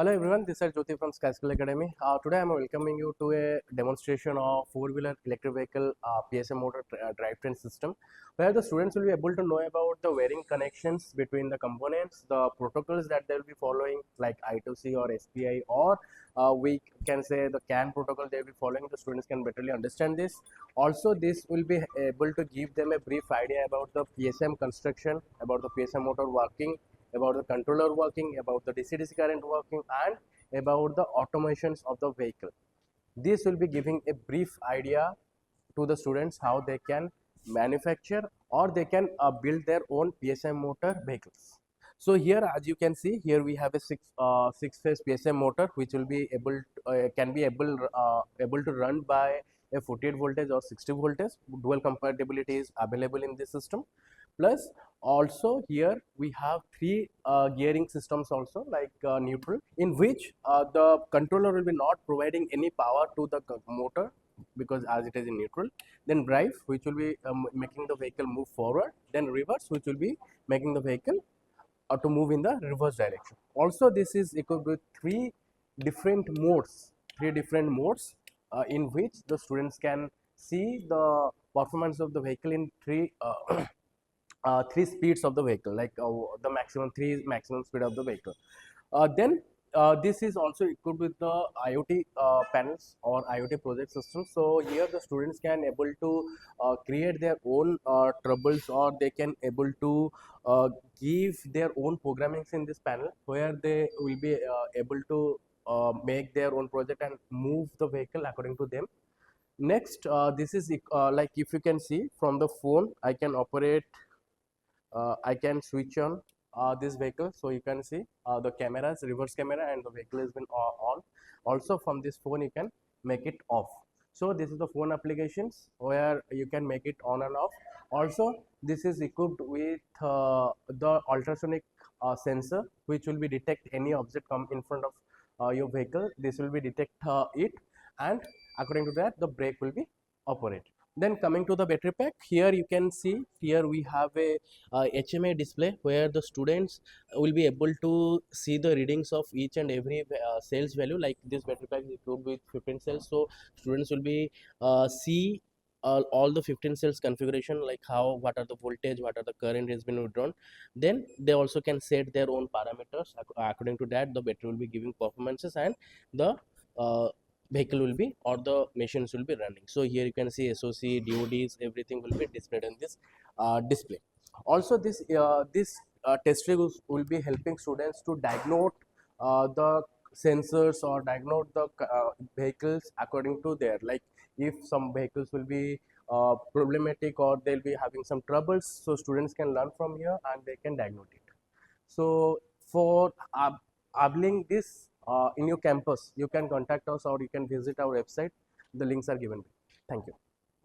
Hello everyone, this is Jyoti from Skyy Skill Academy. Today I am welcoming you to a demonstration of four-wheeler electric vehicle PSM motor drivetrain system, where the students will be able to know about the wiring connections between the components, the protocols that they will be following like I2C or SPI, or we can say the CAN protocol they will be following. The students can betterly understand this. Also, this will be able to give them a brief idea about the PSM construction, about the PSM motor working, about the controller working, about the DC-DC current working, and about the automations of the vehicle. This will be giving a brief idea to the students how they can manufacture or they can build their own PSM motor vehicles. So here, as you can see, here we have a six-phase PSM motor which will be able to run by a 48 voltage or 60 voltage. Dual compatibility is available in this system. Plus, also here we have three gearing systems also, like neutral, in which the controller will be not providing any power to the motor because as it is in neutral. Then drive, which will be making the vehicle move forward. Then reverse, which will be making the vehicle to move in the reverse direction. Also, this is equipped with three different modes in which the students can see the performance of the vehicle in three speeds of the vehicle, like the maximum speed of the vehicle. Then this is also equipped with the IoT panels or IoT project system. So here the students can able to create their own troubles, or they can able to give their own programmings in this panel, where they will be able to make their own project and move the vehicle according to them. Next, this is like if you can see from the phone, I can switch on this vehicle, so you can see the cameras, reverse camera, and the vehicle has been on. Also from this phone you can make it off. So this is the phone applications where you can make it on and off. Also this is equipped with the ultrasonic sensor, which will be detect any object come in front of your vehicle. This will be detect it, and according to that the brake will be operated. Then coming to the battery pack, here you can see, here we have a HMI display where the students will be able to see the readings of each and every cells value. Like this battery pack is equipped with 15 cells, so students will be see all the 15 cells configuration, like what are the voltage, what are the current has been withdrawn. Then they also can set their own parameters. According to that the battery will be giving performances, and the vehicle will be, or the machines will be running. So here you can see SOC, DODs, everything will be displayed in this display. Also this test rig will be helping students to diagnose the sensors or diagnose the vehicles according to their, like if some vehicles will be problematic or they'll be having some troubles, so students can learn from here and they can diagnose it. So for availing this in your campus, you can contact us or you can visit our website. The links are given. Thank you.